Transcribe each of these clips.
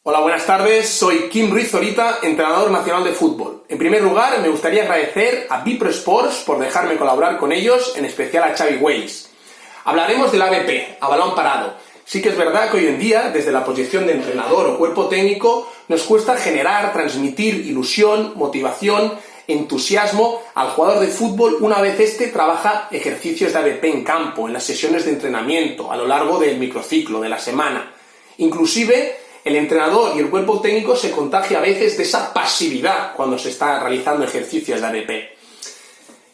Hola, buenas tardes, soy Quim Ruiz Zorita, entrenador nacional de fútbol. En primer lugar, me gustaría agradecer a Bipro Sports por dejarme colaborar con ellos, en especial a Xavi Weiss. Hablaremos del ABP, a balón parado. Sí que es verdad que hoy en día, desde la posición de entrenador o cuerpo técnico, nos cuesta generar, transmitir ilusión, motivación, entusiasmo al jugador de fútbol una vez éste trabaja ejercicios de ABP en campo, en las sesiones de entrenamiento, a lo largo del microciclo, de la semana. Inclusive, el entrenador y el cuerpo técnico se contagia a veces de esa pasividad cuando se está realizando ejercicios de ABP.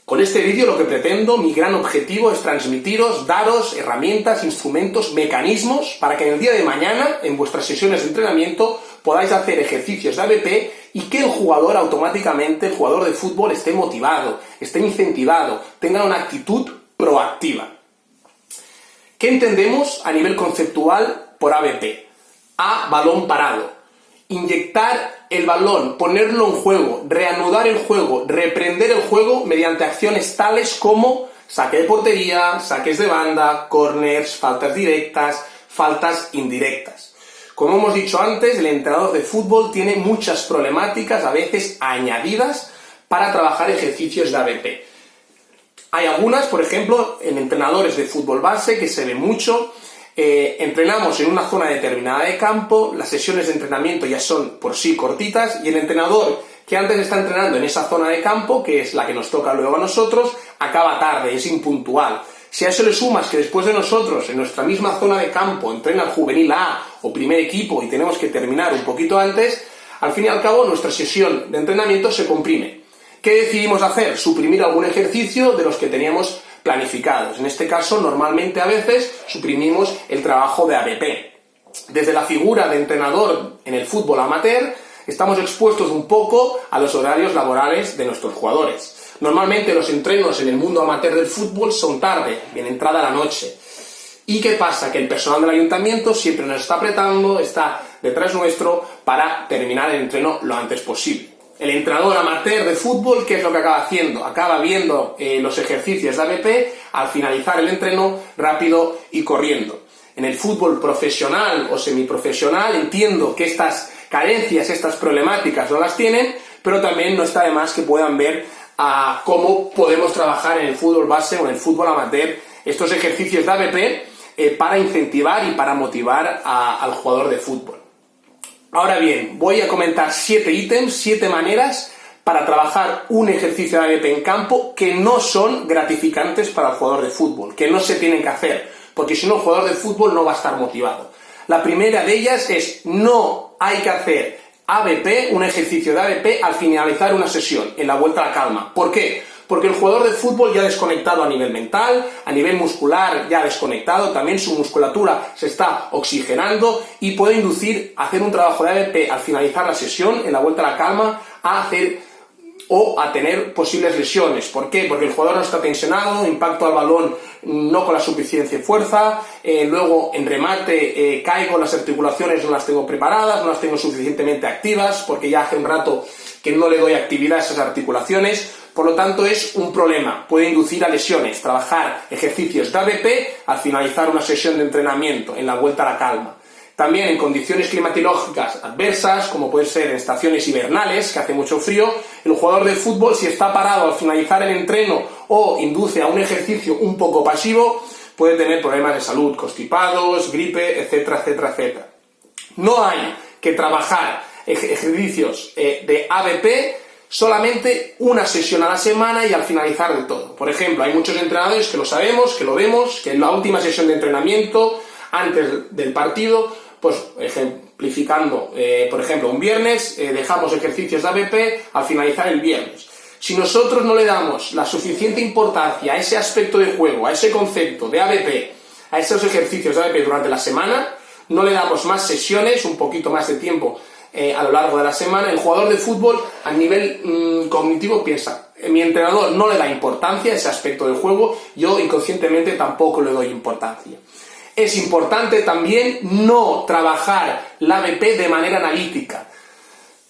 Con este vídeo lo que pretendo, mi gran objetivo es transmitiros, daros herramientas, instrumentos, mecanismos para que en el día de mañana, en vuestras sesiones de entrenamiento, podáis hacer ejercicios de ABP y que el jugador automáticamente, el jugador de fútbol, esté motivado, esté incentivado, tenga una actitud proactiva. ¿Qué entendemos a nivel conceptual por ABP? A balón parado. Inyectar el balón, ponerlo en juego, reanudar el juego, reprender el juego mediante acciones tales como saque de portería, saques de banda, corners, faltas directas, faltas indirectas. Como hemos dicho antes, el entrenador de fútbol tiene muchas problemáticas, a veces añadidas, para trabajar ejercicios de ABP. Hay algunas, por ejemplo, en entrenadores de fútbol base, que se ve mucho. Entrenamos en una zona determinada de campo, las sesiones de entrenamiento ya son por sí cortitas y el entrenador que antes está entrenando en esa zona de campo, que es la que nos toca luego a nosotros, acaba tarde, es impuntual. Si a eso le sumas que después de nosotros, en nuestra misma zona de campo, entrena el juvenil A o primer equipo y tenemos que terminar un poquito antes, al fin y al cabo nuestra sesión de entrenamiento se comprime. ¿Qué decidimos hacer? Suprimir algún ejercicio de los que teníamos planificados. En este caso, normalmente a veces suprimimos el trabajo de ABP. Desde la figura de entrenador en el fútbol amateur, estamos expuestos un poco a los horarios laborales de nuestros jugadores. Normalmente los entrenos en el mundo amateur del fútbol son tarde, bien entrada la noche. ¿Y qué pasa? Que el personal del ayuntamiento siempre nos está apretando, está detrás nuestro para terminar el entreno lo antes posible. El entrenador amateur de fútbol, ¿qué es lo que acaba haciendo? Acaba viendo los ejercicios de ABP al finalizar el entreno rápido y corriendo. En el fútbol profesional o semiprofesional entiendo que estas carencias, estas problemáticas no las tienen, pero también no está de más que puedan ver cómo podemos trabajar en el fútbol base o en el fútbol amateur estos ejercicios de ABP para incentivar y para motivar al jugador de fútbol. Ahora bien, voy a comentar 7 ítems, 7 maneras para trabajar un ejercicio de ABP en campo que no son gratificantes para el jugador de fútbol, que no se tienen que hacer, porque si no el jugador de fútbol no va a estar motivado. La primera de ellas es no hay que hacer ABP, un ejercicio de ABP al finalizar una sesión, en la vuelta a la calma. ¿Por qué? Porque el jugador de fútbol ya ha desconectado a nivel mental, a nivel muscular ya ha desconectado, también su musculatura se está oxigenando y puede inducir a hacer un trabajo de ABP al finalizar la sesión, en la vuelta a la calma, a tener posibles lesiones. ¿Por qué? Porque el jugador no está tensionado, impacto al balón no con la suficiente fuerza, luego en remate caigo, las articulaciones no las tengo preparadas, no las tengo suficientemente activas, porque ya hace un rato que no le doy actividad a esas articulaciones. Por lo tanto, es un problema, puede inducir a lesiones, trabajar ejercicios de ABP al finalizar una sesión de entrenamiento, en la vuelta a la calma. También en condiciones climatológicas adversas, como pueden ser en estaciones hibernales, que hace mucho frío, el jugador de fútbol, si está parado al finalizar el entreno o induce a un ejercicio un poco pasivo, puede tener problemas de salud, constipados, gripe, etcétera, etcétera, etcétera. No hay que trabajar ejercicios de ABP solamente una sesión a la semana y al finalizar de todo. Por ejemplo, hay muchos entrenadores que lo sabemos, que lo vemos, que en la última sesión de entrenamiento, antes del partido, pues ejemplificando, por ejemplo, un viernes, dejamos ejercicios de ABP al finalizar el viernes. Si nosotros no le damos la suficiente importancia a ese aspecto de juego, a ese concepto de ABP, a esos ejercicios de ABP durante la semana, no le damos más sesiones, un poquito más de tiempo a lo largo de la semana, el jugador de fútbol a nivel cognitivo piensa, mi entrenador no le da importancia a ese aspecto del juego, yo inconscientemente tampoco le doy importancia. Es importante también no trabajar la ABP de manera analítica.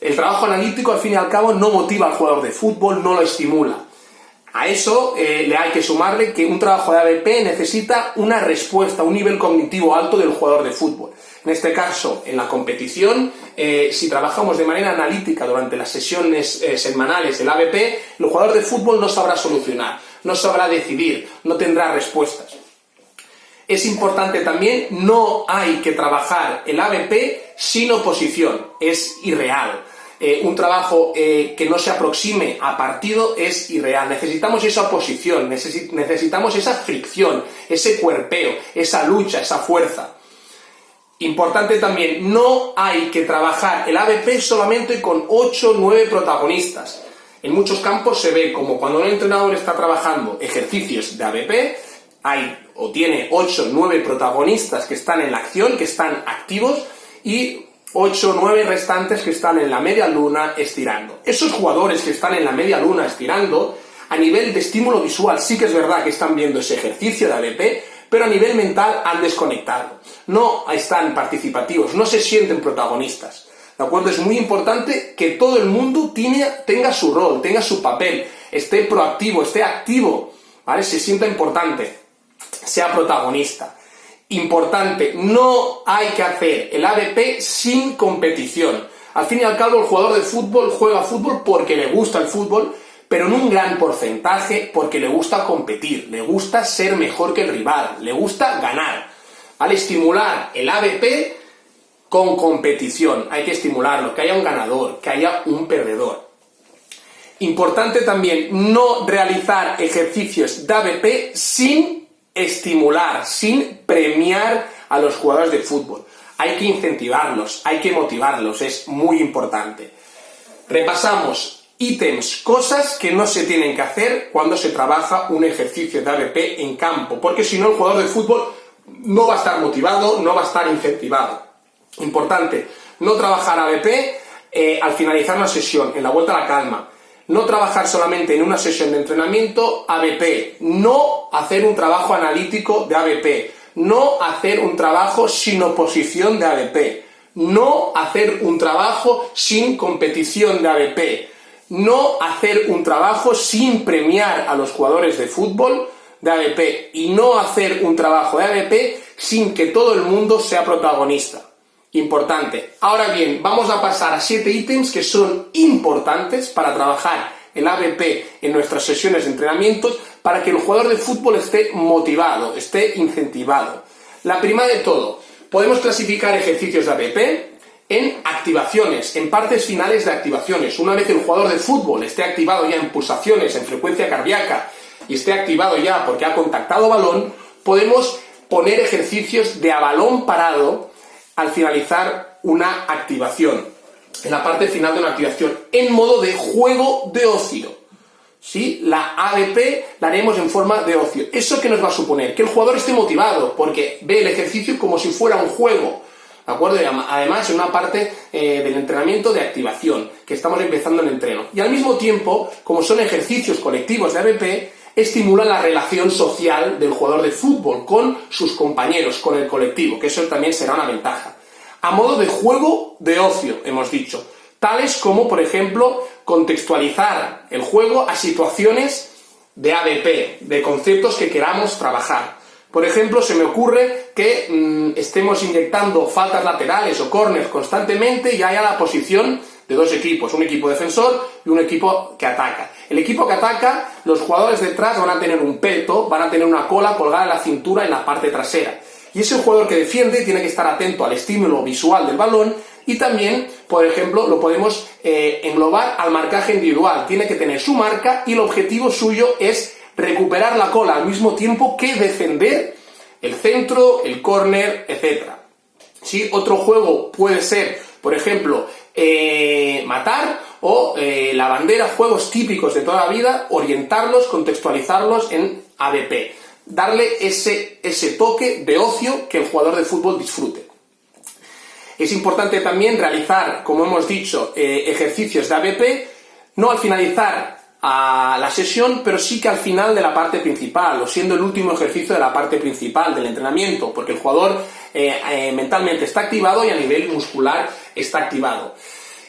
El trabajo analítico, al fin y al cabo, no motiva al jugador de fútbol, no lo estimula. A eso le hay que sumarle que un trabajo de ABP necesita una respuesta, un nivel cognitivo alto del jugador de fútbol. En este caso, en la competición, si trabajamos de manera analítica durante las sesiones semanales del ABP, el jugador de fútbol no sabrá solucionar, no sabrá decidir, no tendrá respuestas. Es importante también, no hay que trabajar el ABP sin oposición, es irreal. Un trabajo que no se aproxime a partido es irreal. Necesitamos esa oposición, necesitamos esa fricción, ese cuerpeo, esa lucha, esa fuerza. Importante también, no hay que trabajar el ABP solamente con 8 o 9 protagonistas. En muchos campos se ve como cuando un entrenador está trabajando ejercicios de ABP, hay o tiene 8 o 9 protagonistas que están en la acción, que están activos, y 8 o 9 restantes que están en la media luna estirando. Esos jugadores que están en la media luna estirando, a nivel de estímulo visual sí que es verdad que están viendo ese ejercicio de ABP, pero a nivel mental han desconectado. No están participativos, no se sienten protagonistas. ¿De acuerdo? Es muy importante que todo el mundo tenga su rol, tenga su papel, esté proactivo, esté activo, ¿vale? Se sienta importante, sea protagonista. Importante, no hay que hacer el ABP sin competición. Al fin y al cabo, el jugador de fútbol juega fútbol porque le gusta el fútbol, pero en un gran porcentaje porque le gusta competir, le gusta ser mejor que el rival, le gusta ganar. ¿Vale? Estimular el ABP con competición, hay que estimularlo, que haya un ganador, que haya un perdedor. Importante también no realizar ejercicios de ABP sin estimular, sin premiar a los jugadores de fútbol. Hay que incentivarlos, hay que motivarlos, es muy importante. Repasamos ítems, cosas que no se tienen que hacer cuando se trabaja un ejercicio de ABP en campo, porque si no el jugador de fútbol no va a estar motivado, no va a estar incentivado. Importante, no trabajar ABP al finalizar una sesión, en la vuelta a la calma. No trabajar solamente en una sesión de entrenamiento ABP, no hacer un trabajo analítico de ABP, no hacer un trabajo sin oposición de ABP, no hacer un trabajo sin competición de ABP, no hacer un trabajo sin premiar a los jugadores de fútbol de ABP y no hacer un trabajo de ABP sin que todo el mundo sea protagonista. Importante. Ahora bien, vamos a pasar a 7 ítems que son importantes para trabajar el ABP en nuestras sesiones de entrenamientos para que el jugador de fútbol esté motivado, esté incentivado. La primera de todo, podemos clasificar ejercicios de ABP en activaciones, en partes finales de activaciones. Una vez el jugador de fútbol esté activado ya en pulsaciones, en frecuencia cardíaca y esté activado ya porque ha contactado balón, podemos poner ejercicios de a balón parado al finalizar una activación, en la parte final de una activación, en modo de juego de ocio. ¿Sí? La ABP la haremos en forma de ocio. ¿Eso qué nos va a suponer? Que el jugador esté motivado, porque ve el ejercicio como si fuera un juego. ¿De acuerdo? Y además, en una parte del entrenamiento de activación, que estamos empezando el entreno. Y al mismo tiempo, como son ejercicios colectivos de ABP, estimulan la relación social del jugador de fútbol con sus compañeros, con el colectivo, que eso también será una ventaja. A modo de juego de ocio, hemos dicho, tales como, por ejemplo, contextualizar el juego a situaciones de ABP, de conceptos que queramos trabajar. Por ejemplo, se me ocurre que estemos inyectando faltas laterales o córners constantemente y haya la posición de dos equipos, un equipo defensor y un equipo que ataca. El equipo que ataca, los jugadores detrás van a tener un peto, van a tener una cola colgada en la cintura en la parte trasera. Y ese jugador que defiende tiene que estar atento al estímulo visual del balón y también, por ejemplo, lo podemos englobar al marcaje individual. Tiene que tener su marca y el objetivo suyo es recuperar la cola al mismo tiempo que defender el centro, el córner, etc. ¿Sí? Otro juego puede ser, por ejemplo, matar o la bandera, juegos típicos de toda la vida, orientarlos, contextualizarlos en ABP. Darle ese toque de ocio que el jugador de fútbol disfrute. Es importante también realizar, como hemos dicho, ejercicios de ABP, no al finalizar a la sesión, pero sí que al final de la parte principal, o siendo el último ejercicio de la parte principal del entrenamiento, porque el jugador mentalmente está activado y a nivel muscular está activado.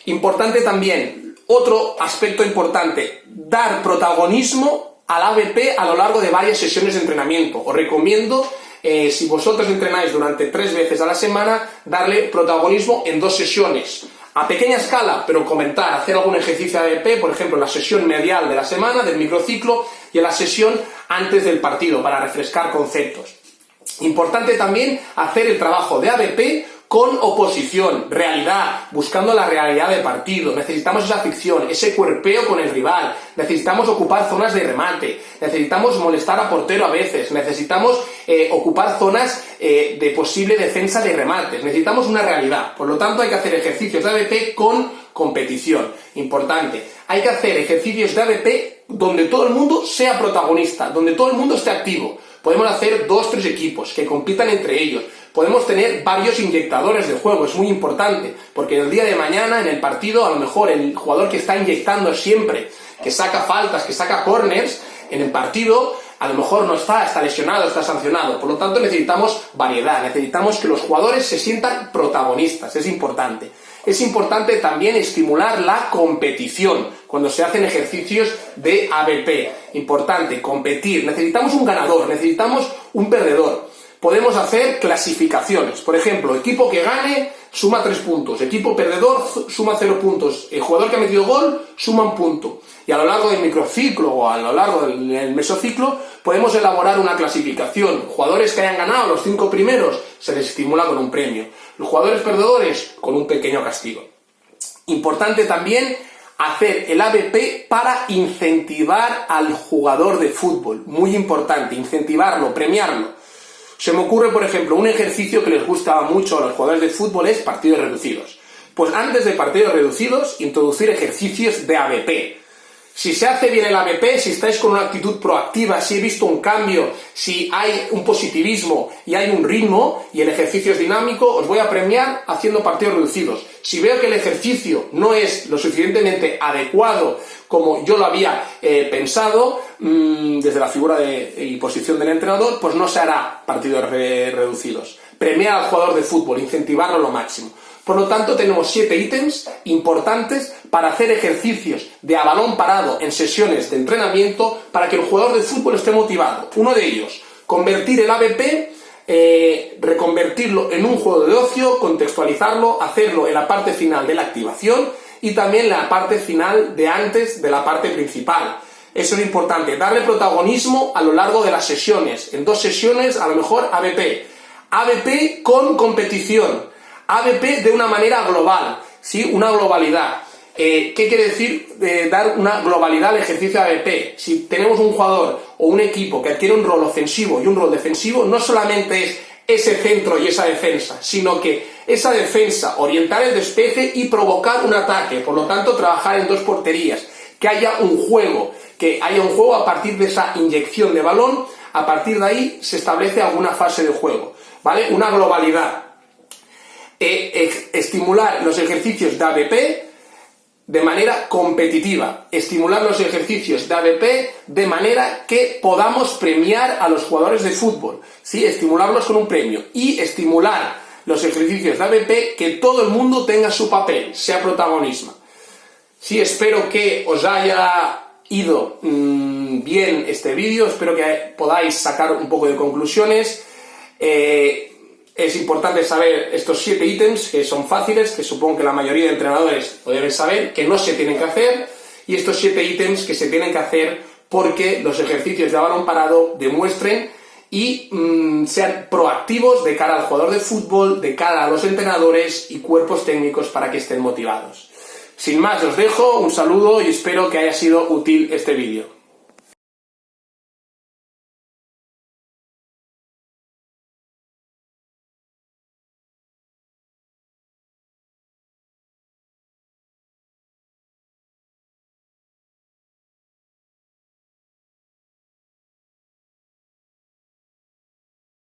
Importante también, otro aspecto importante, dar protagonismo al ABP a lo largo de varias sesiones de entrenamiento. Os recomiendo, si vosotros entrenáis durante 3 veces a la semana, darle protagonismo en 2 sesiones. A pequeña escala, pero comentar, hacer algún ejercicio de ABP, por ejemplo, en la sesión medial de la semana, del microciclo, y en la sesión antes del partido, para refrescar conceptos. Importante también hacer el trabajo de ABP con oposición, realidad, buscando la realidad del partido. Necesitamos esa ficción, ese cuerpeo con el rival, necesitamos ocupar zonas de remate, necesitamos molestar a portero a veces, necesitamos ocupar zonas de posible defensa de remates, necesitamos una realidad. Por lo tanto, hay que hacer ejercicios de ABP con competición. Importante, hay que hacer ejercicios de ABP donde todo el mundo sea protagonista, donde todo el mundo esté activo. Podemos hacer 2-3 equipos que compitan entre ellos. Podemos tener varios inyectadores de juego, es muy importante, porque el día de mañana, en el partido, a lo mejor el jugador que está inyectando siempre, que saca faltas, que saca corners, en el partido, a lo mejor no está lesionado, está sancionado. Por lo tanto, necesitamos variedad, necesitamos que los jugadores se sientan protagonistas, es importante. Es importante también estimular la competición cuando se hacen ejercicios de ABP. Importante, competir. Necesitamos un ganador, necesitamos un perdedor. Podemos hacer clasificaciones. Por ejemplo, equipo que gane suma 3 puntos, equipo perdedor suma 0 puntos, el jugador que ha metido gol suma 1 punto. Y a lo largo del microciclo o a lo largo del mesociclo podemos elaborar una clasificación. Jugadores que hayan ganado los 5 primeros se les estimula con un premio. Los jugadores perdedores con un pequeño castigo. Importante también hacer el ABP para incentivar al jugador de fútbol. Muy importante, incentivarlo, premiarlo. Se me ocurre, por ejemplo, un ejercicio que les gusta mucho a los jugadores de fútbol es partidos reducidos. Pues antes de partidos reducidos, introducir ejercicios de ABP. Si se hace bien el ABP, si estáis con una actitud proactiva, si he visto un cambio, si hay un positivismo y hay un ritmo y el ejercicio es dinámico, os voy a premiar haciendo partidos reducidos. Si veo que el ejercicio no es lo suficientemente adecuado como yo lo había pensado, desde la figura y posición del entrenador, pues no se hará partidos reducidos. Premiar al jugador de fútbol, incentivarlo lo máximo. Por lo tanto, tenemos 7 ítems importantes para hacer ejercicios de a balón parado en sesiones de entrenamiento para que el jugador de fútbol esté motivado. Uno de ellos, convertir el ABP, reconvertirlo en un juego de ocio, contextualizarlo, hacerlo en la parte final de la activación y también la parte final de antes de la parte principal. Eso es importante, darle protagonismo a lo largo de las sesiones. En 2 sesiones, a lo mejor ABP. ABP con competición. ABP de una manera global, ¿sí? Una globalidad. ¿Qué quiere decir dar una globalidad al ejercicio de ABP? Si tenemos un jugador o un equipo que adquiere un rol ofensivo y un rol defensivo, no solamente es ese centro y esa defensa, sino que esa defensa, orientar el despeje y provocar un ataque. Por lo tanto, trabajar en 2 porterías, que haya un juego a partir de esa inyección de balón, a partir de ahí se establece alguna fase de juego, ¿vale? Una globalidad. Estimular los ejercicios de ABP de manera competitiva, estimular los ejercicios de ABP de manera que podamos premiar a los jugadores de fútbol, ¿sí? Estimularlos con un premio y estimular los ejercicios de ABP que todo el mundo tenga su papel, sea protagonista. Sí, espero que os haya ido bien este vídeo, espero que podáis sacar un poco de conclusiones. Es importante saber estos 7 ítems que son fáciles, que supongo que la mayoría de entrenadores lo deben saber, que no se tienen que hacer, y estos 7 ítems que se tienen que hacer porque los ejercicios de balón parado demuestren y sean proactivos de cara al jugador de fútbol, de cara a los entrenadores y cuerpos técnicos para que estén motivados. Sin más, os dejo un saludo y espero que haya sido útil este vídeo.